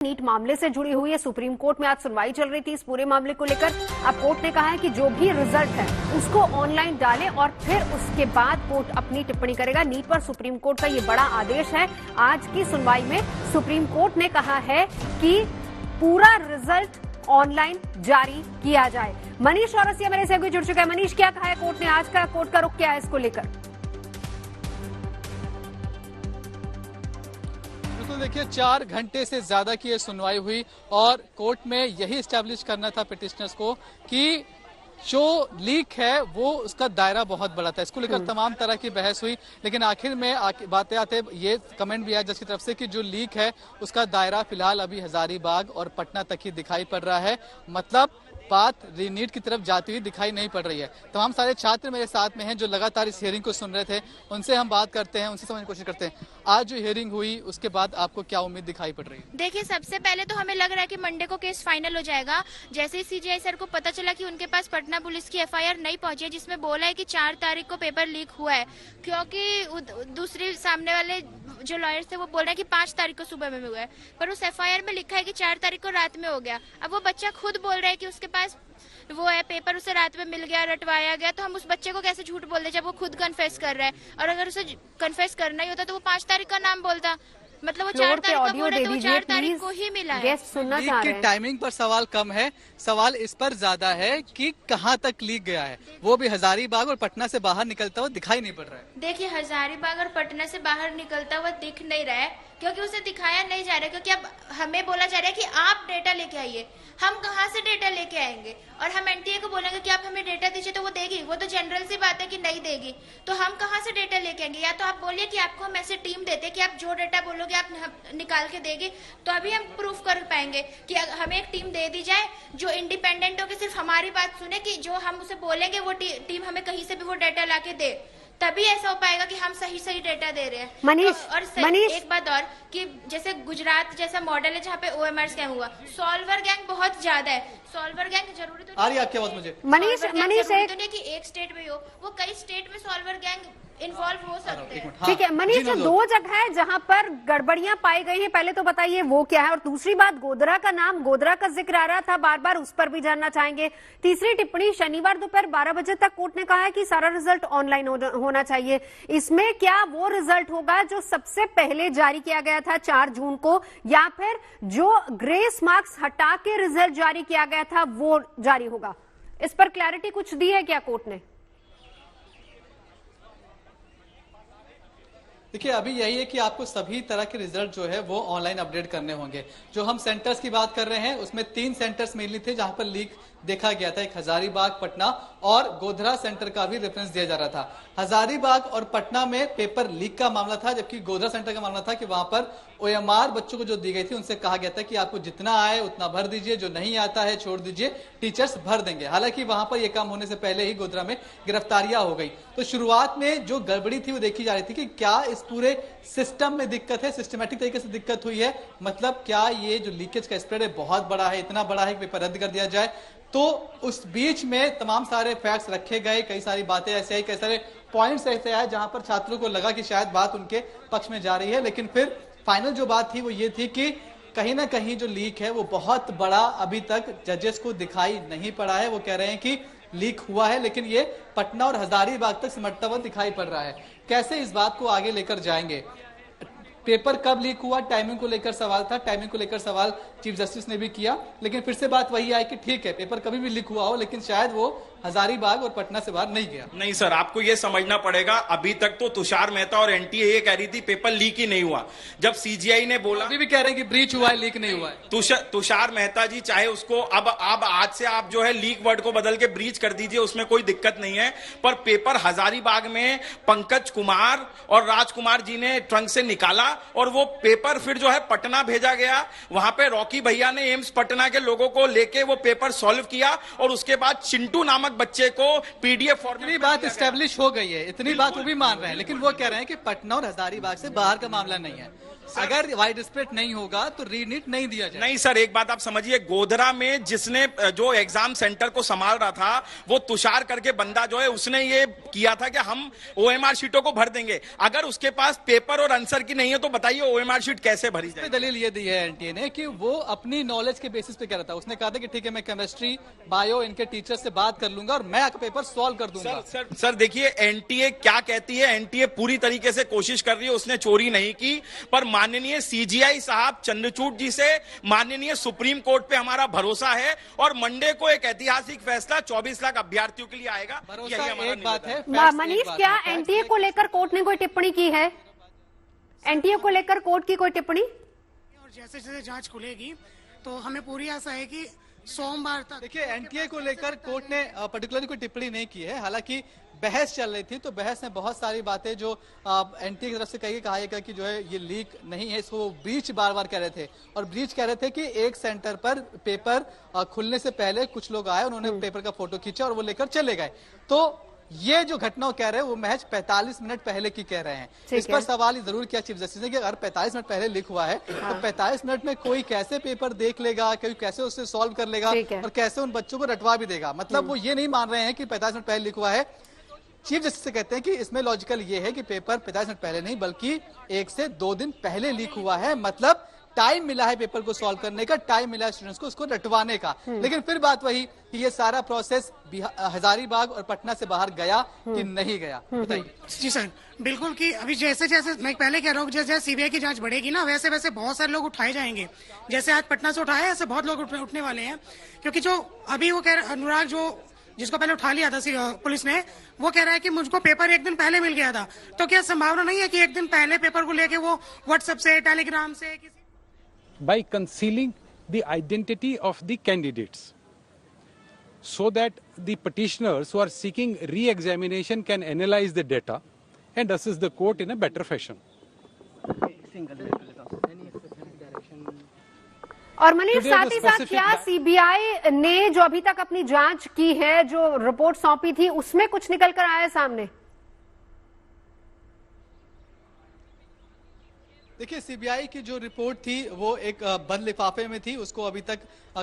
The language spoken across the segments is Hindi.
नीट मामले से जुड़ी हुई है। सुप्रीम कोर्ट में आज सुनवाई चल रही थी इस पूरे मामले को लेकर। अब कोर्ट ने कहा है कि जो भी रिजल्ट है उसको ऑनलाइन डालें और फिर उसके बाद कोर्ट अपनी टिप्पणी करेगा। नीट पर सुप्रीम कोर्ट का ये बड़ा आदेश है। आज की सुनवाई में सुप्रीम कोर्ट ने कहा है कि पूरा रिजल्ट ऑनलाइन जारी किया जाए। मनीष चौरसिया मेरे से जुड़ चुका है। मनीष, क्या कहा है कोर्ट ने? आज का कोर्ट का रुख क्या है इसको लेकर? देखिए 4 घंटे से ज्यादा की ये सुनवाई हुई और कोर्ट में यही एस्टैब्लिश करना था पिटिशनर्स को कि जो लीक है वो उसका दायरा बहुत बड़ा था। इसको लेकर तमाम तरह की बहस हुई, लेकिन आखिर में बातें आते ये कमेंट भी आया जज की तरफ से कि जो लीक है उसका दायरा फिलहाल अभी हजारीबाग और पटना तक ही दिखाई पड़ रहा है। मतलब बात नीट की तरफ जाती हुई दिखाई नहीं पड़ रही है। तमाम सारे छात्र मेरे साथ में हैं जो लगातार इस हियरिंग को सुन रहे थे। उनसे हम बात करते हैं, उनसे समझने की कोशिश करते हैं। आज जो हियरिंग हुई उसके बाद आपको क्या उम्मीद दिखाई पड़ रही है? देखिए, सबसे पहले तो हमें लग रहा है कि मंडे को केस फाइनल हो जाएगा। जैसे ही सीजीआई सर को पता चला कि उनके पास पटना पुलिस की एफआईआर नहीं पहुंची है जिसमें बोला है कि 4 तारीख को पेपर लीक हुआ है, क्योंकि दूसरी सामने वाले जो लॉयर्स थे वो बोल रहे हैं कि 5 तारीख को सुबह में हुआ है, पर उस एफआईआर में लिखा है कि 4 तारीख को रात में हो गया। अब वो बच्चा खुद बोल रहा है कि उसके पास वो है पेपर, उसे रात में मिल गया, रटवाया गया, तो हम उस बच्चे को कैसे झूठ बोल दे जब वो खुद कन्फेस कर रहा है? और अगर उसे कन्फेस करना ही होता तो वो 5 तारीख का नाम बोलता। मतलब वो 4 तारीख को बोल रहे तो 4 तारीख को ही मिला है। लीक की टाइमिंग पर सवाल कम है, सवाल इस पर ज्यादा है कि कहां तक लीक गया है। वो भी हजारीबाग और पटना से बाहर निकलता हुआ दिखाई नहीं पड़ रहा है। देखिए, हजारीबाग और पटना से बाहर निकलता हुआ दिख नहीं रहा है क्योंकि उसे दिखाया नहीं जा रहा है। क्योंकि अब हमें बोला जा रहा है कि आप डेटा लेके आइए। हम कहाँ से डेटा लेके आएंगे? और हम एनटीए को बोलेंगे कि आप हमें डेटा दीजिए तो वो देगी? वो तो जनरल सी बात है कि नहीं देगी। तो हम कहाँ से डेटा लेके आएंगे? या तो आप बोलिए कि आपको हम ऐसे टीम देते हैं कि आप जो डेटा बोलोगे आप निकाल के देगी, तो अभी हम प्रूफ कर पाएंगे कि हमें एक टीम दे दी जाए जो इंडिपेंडेंट हो के सिर्फ हमारी बात सुने, कि जो हम उसे बोलेंगे वो टीम हमें कहीं से भी वो डेटा ला के दे, तभी ऐसा हो पाएगा कि हम सही डेटा दे रहे हैं। मनीष, एक बात और कि जैसे गुजरात जैसा मॉडल है जहाँ पे ओएमआर स्कैम हुआ, सॉल्वर गैंग बहुत ज्यादा है। सॉल्वर गैंग जरूरी तो आ रही है आपकी आवाज मुझे? मनीष नहीं कि एक स्टेट में हो, वो कई स्टेट में सॉल्वर गैंग इन्वॉल्व हो सकते हैं। ठीक है मनीष, 2 जगह है जहां पर गड़बड़ियां पाई गई हैं, पहले तो बताइए वो क्या है। और दूसरी बात, गोधरा का जिक्र आ रहा था बार बार, उस पर भी जानना चाहेंगे। तीसरी टिप्पणी, शनिवार दोपहर 12 बजे तक कोर्ट ने कहा है कि सारा रिजल्ट ऑनलाइन होना चाहिए। इसमें क्या वो रिजल्ट होगा जो सबसे पहले जारी किया गया था 4 जून को, या फिर जो ग्रेस मार्क्स हटा के रिजल्ट जारी किया गया था वो जारी होगा? इस पर क्लैरिटी कुछ दी है क्या कोर्ट ने? देखिए अभी यही है कि आपको सभी तरह के रिजल्ट जो है वो ऑनलाइन अपडेट करने होंगे। जो हम सेंटर्स की बात कर रहे हैं उसमें 3 सेंटर्स मेनली थे जहां पर लीक देखा गया था। एक हजारीबाग, पटना और गोधरा सेंटर का भी रेफरेंस दिया जा रहा था। हजारीबाग और पटना में पेपर लीक का मामला था, जबकि गोधरा सेंटर का मामला था कि वहां पर ओएमआर बच्चों को जो दी गई थी उनसे कहा गया था कि आपको जितना आए उतना भर दीजिए, जो नहीं आता है छोड़ दीजिए, टीचर्स भर देंगे। हालांकि वहां पर यह काम होने से पहले ही गोधरा में गिरफ्तारियां हो गई। तो शुरुआत में जो गड़बड़ी थी वो देखी जा रही थी कि क्या इस पूरे सिस्टम में दिक्कत है, सिस्टमेटिक तरीके से दिक्कत हुई है। मतलब क्या ये जो लीकेज का स्प्रेड है बहुत बड़ा है, इतना बड़ा है कि पेपर रद्द कर दिया जाए। तो उस बीच में तमाम सारे फैक्ट्स रखे गए, कई सारी बातें ऐसे आई, कई सारे पॉइंट्स ऐसे आए जहां पर छात्रों को लगा कि शायद बात उनके पक्ष में जा रही है। लेकिन फिर फाइनल जो बात थी वो ये थी कि कहीं ना कहीं जो लीक है वो बहुत बड़ा अभी तक जजेस को दिखाई नहीं पड़ा है। वो कह रहे हैं कि लीक हुआ है, लेकिन ये पटना और हजारीबाग तक सिमटता हुआ दिखाई पड़ रहा है। कैसे इस बात को आगे लेकर जाएंगे? पेपर कब लीक हुआ, टाइमिंग को लेकर सवाल था। टाइमिंग को लेकर सवाल चीफ जस्टिस ने भी किया, लेकिन फिर से बात वही आई कि ठीक है पेपर कभी भी लीक हुआ हो, लेकिन शायद वो हजारीबाग और पटना से बाहर नहीं गया। नहीं सर, आपको ये समझना पड़ेगा, अभी तक तो तुषार मेहता और एनटीए ये कह रही थी पेपर लीक ही नहीं हुआ। जब सीजीआई ने बोला, अभी भी कह रहे हैं कि ब्रीच हुआ है, लीक नहीं हुआ है। तुषार मेहता जी चाहे उसको अब आज से आप जो है लीक वर्ड को बदल के ब्रीच कर दीजिए, उसमें कोई दिक्कत नहीं है। पर पेपर हजारीबाग में पंकज कुमार और राजकुमार जी ने ट्रंक से निकाला और वो पेपर फिर जो है पटना भेजा गया। वहां पे रॉकी भैया ने एम्स पटना के लोगों को लेके वो पेपर सॉल्व किया और उसके बाद चिंटू नामक बच्चे को पीडीएफ फॉर्मेट। बात एस्टेब्लिश हो गई है, इतनी बात वो भी मान रहे हैं, लेकिन वो कह रहे हैं कि पटना और हजारीबाग से बाहर का मामला नहीं है। अगर वाइड स्प्रेड नहीं होगा तो रीनीट नहीं दिया जाए। नहीं सर, एक बात आप समझिए, गोधरा में जिसने जो एग्जाम सेंटर को संभाल रहा था वो तुषार करके बंदा जो है उसने ये किया था कि हम OMR शीटों को भर देंगे। अगर उसके पास पेपर और आंसर की नहीं है तो बताइए OMR शीट कैसे भरी जाए? दलील ये दी है एनटीए ने कि वो अपनी नॉलेज के बेसिस पे कह रहा था। उसने कहा था कि ठीक है मैं केमिस्ट्री बायो इनके टीचर से बात कर लूंगा और मैं आपका पेपर सॉल्व कर दूंगा। सर देखिए, एनटीए क्या कहती है, एनटीए पूरी तरीके से कोशिश कर रही है, उसने चोरी नहीं की। पर माननीय सीजीआई साहब चंद्रचूड़ जी से माननीय सुप्रीम कोर्ट पे हमारा भरोसा है और मंडे को एक ऐतिहासिक फैसला 24 लाख अभ्यर्थियों के लिए आएगा। भरोसा एक बात है। मनीष, क्या एनटीए को लेकर कोर्ट ने कोई टिप्पणी की है? एनटीए को लेकर कोर्ट की कोई टिप्पणी? और जैसे जैसे जांच खुलेगी तो हमें पूरी आशा है कि सोमवार तक। देखिए, एनटीए को लेकर कोर्ट ने पर्टिकुलरली कोई टिप्पणी नहीं की है। हालांकि बहस चल रही थी तो बहस में बहुत सारी बातें जो एनटीए की तरफ से कहा गया कि जो है ये लीक नहीं है, इसको ब्रीच बार बार कह रहे थे। और ब्रीच कह रहे थे कि एक सेंटर पर पेपर खुलने से पहले कुछ लोग आए, उन्होंने पेपर का फोटो खींचा और वो लेकर चले गए। तो ये जो घटना कह रहे हैं वो महज 45 मिनट पहले की कह रहे हैं। इस पर सवाल जरूर किया चीफ जस्टिस ने कि अगर 45 मिनट पहले लीक हुआ है तो 45 मिनट में कोई कैसे पेपर देख लेगा, कोई कैसे उससे सॉल्व कर लेगा और कैसे उन बच्चों को रटवा भी देगा। मतलब वो ये नहीं मान रहे हैं कि 45 मिनट पहले लीक हुआ है। चीफ जस्टिस से कहते हैं कि इसमें लॉजिकल ये है कि पेपर 45 मिनट पहले नहीं बल्कि 1 से 2 दिन पहले लीक हुआ है। मतलब टाइम मिला है पेपर को सॉल्व करने का, टाइम मिला है स्टूडेंट्स को उसको रटवाने का। लेकिन फिर बात वही कि ये सारा प्रोसेस हजारीबाग और पटना से बाहर गया कि नहीं गया, बताइए। जी सर, बिल्कुल कि अभी जैसे जैसे मैं पहले कह रहा हूँ, जैसे सीबीआई की जांच बढ़ेगी ना वैसे वैसे बहुत सारे लोग उठाए जाएंगे। जैसे आज पटना से उठाए ऐसे बहुत लोग उठने वाले हैं। क्योंकि जो अभी वो कह रहे अनुराग जो जिसको पहले उठा लिया था पुलिस ने, वो कह रहा है कि मुझको पेपर एक दिन पहले मिल गया था। तो क्या संभावना नहीं है कि एक दिन पहले पेपर को लेके वो व्हाट्सएप से टेलीग्राम से by concealing the identity of the candidates so that the petitioners who are seeking re-examination can analyze the data and assist the court in a better fashion. और मनीष, साथ ही साथ क्या सीबीआई ने जो अभी तक अपनी जांच की है, जो रिपोर्ट सौंपी थी, उसमें कुछ निकल कर आया सामने? देखिए, सीबीआई की जो रिपोर्ट थी वो एक बंद लिफाफे में थी, उसको अभी तक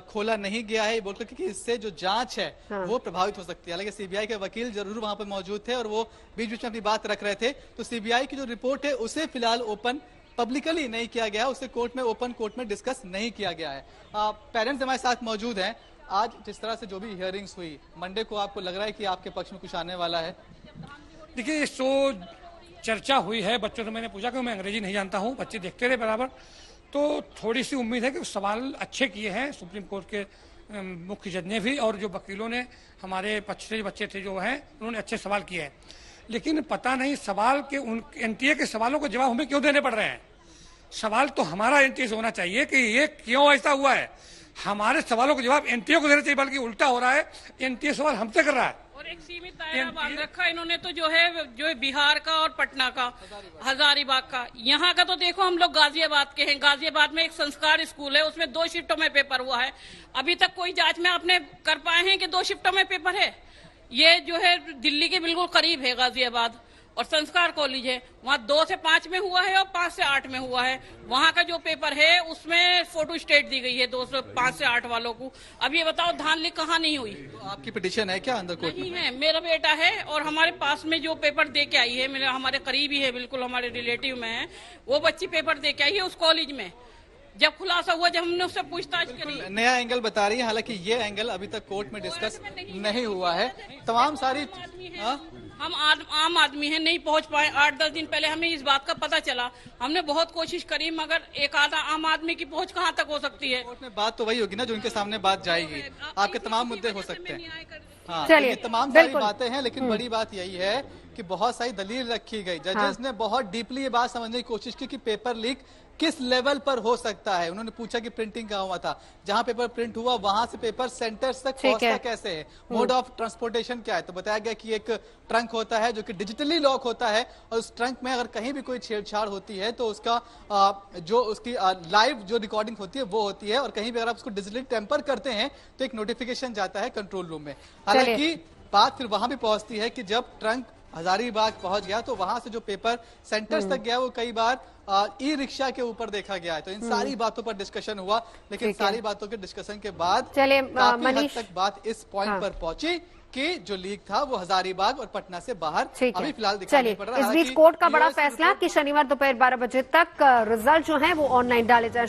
खोला नहीं गया है। बोलते कि इससे जो जांच है वो प्रभावित हो सकती है। हालांकि सीबीआई के वकील जरूर वहां पर मौजूद थे और वो बीच बीच में अपनी बात रख रहे थे। तो सीबीआई की जो रिपोर्ट है उसे फिलहाल ओपन पब्लिकली नहीं किया गया, उसे कोर्ट में ओपन कोर्ट में डिस्कस नहीं किया गया है। पेरेंट्स हमारे साथ मौजूद हैं। आज जिस तरह से जो भी हियरिंग्स हुई, मंडे को आपको लग रहा है कि आपके पक्ष में कुछ आने वाला है? देखिए, चर्चा हुई है। बच्चों से मैंने पूछा कि मैं अंग्रेजी नहीं जानता हूं, बच्चे देखते रहे बराबर, तो थोड़ी सी उम्मीद है कि सवाल अच्छे किए हैं सुप्रीम कोर्ट के मुख्य जज ने भी, और जो वकीलों ने हमारे पिछले बच्चे थे जो हैं उन्होंने अच्छे सवाल किए हैं। लेकिन पता नहीं सवाल के उन एनटीए के सवालों को जवाब हमें क्यों देने पड़ रहे हैं। सवाल तो हमारा एनटीए से होना चाहिए कि ये क्यों ऐसा हुआ है। हमारे सवालों को जवाब एनटीए को देना चाहिए, बल्कि उल्टा हो रहा है, एनटीए सवाल हमसे कर रहा है। और एक सीमित दायरा बांध रखा इन्होंने तो जो है बिहार का और पटना का, हजारीबाग का। यहाँ का तो देखो, हम लोग गाजियाबाद के हैं। गाजियाबाद में एक संस्कार स्कूल है, उसमें 2 शिफ्टों में पेपर हुआ है। अभी तक कोई जांच में आपने कर पाए हैं कि 2 शिफ्टों में पेपर है? ये जो है दिल्ली के बिल्कुल करीब है गाजियाबाद, और संस्कार कॉलेज है, वहाँ 2 से 5 में हुआ है और 5 से 8 में हुआ है। वहाँ का जो पेपर है उसमें फोटो स्टेट दी गई है 2 से 5 से 8 वालों को। अब ये बताओ धांधली कहाँ नहीं हुई? तो आपकी पिटीशन है क्या अंदर कोर्ट में? नहीं है, मेरा बेटा है और हमारे पास में जो पेपर दे के आई है, मेरे हमारे करीबी है, बिल्कुल हमारे रिलेटिव में है, वो बच्ची पेपर दे के आई है उस कॉलेज में। जब खुलासा हुआ, जब हमने उससे पूछताछ करी, नया एंगल बता रही है। हालांकि ये एंगल अभी तक कोर्ट में डिस्कस नहीं हुआ है। तमाम सारी हम आम आदमी हैं, नहीं पहुंच पाए। 8-10 दिन पहले हमें इस बात का पता चला। हमने बहुत कोशिश करी, मगर एक आधा आम आदमी की पहुंच कहां तक हो सकती है। कोर्ट में बात तो वही होगी ना जो उनके सामने बात जाएगी। आपके तमाम मुद्दे हो सकते हैं। हाँ, चलिए, ये तमाम सारी बातें हैं, लेकिन बड़ी बात यही है कि बहुत सारी दलील रखी गई। जजेस ने बहुत डीपली ये बात समझने की कोशिश की कि पेपर लीक किस लेवल पर हो सकता है। उन्होंने पूछा कि प्रिंटिंग कहाँ हुआ था, जहां पेपर प्रिंट हुआ वहां से पेपर सेंटर्स तक पहुंचता कैसे है, मोड ऑफ ट्रांसपोर्टेशन क्या है। तो बताया गया कि एक ट्रंक होता है जो कि डिजिटली लॉक होता है, और उस ट्रंक में अगर कहीं भी कोई छेड़छाड़ होती है तो उसका जो उसकी लाइव जो रिकॉर्डिंग होती है वो होती है, और कहीं भी अगर आप उसको डिजिटली टेम्पर करते हैं तो एक नोटिफिकेशन जाता है कंट्रोल रूम में। हालांकि बात फिर वहां भी पहुंचती है कि जब ट्रंक हजारीबाग पहुंच गया तो वहां से जो पेपर सेंटर्स तक गया वो कई बार ई रिक्शा के ऊपर देखा गया है। तो इन सारी बातों पर डिस्कशन हुआ, लेकिन सारी बातों के डिस्कशन के बाद चलिए काफी हद मनीष, तक बात इस पॉइंट पर पहुंची कि जो लीक था वो हजारीबाग और पटना से बाहर अभी फिलहाल दिखाई नहीं पड़ रहा। इस बीच कोर्ट का बड़ा फैसला कि शनिवार दोपहर 12 बजे तक रिजल्ट जो है वो ऑनलाइन डाले जाए।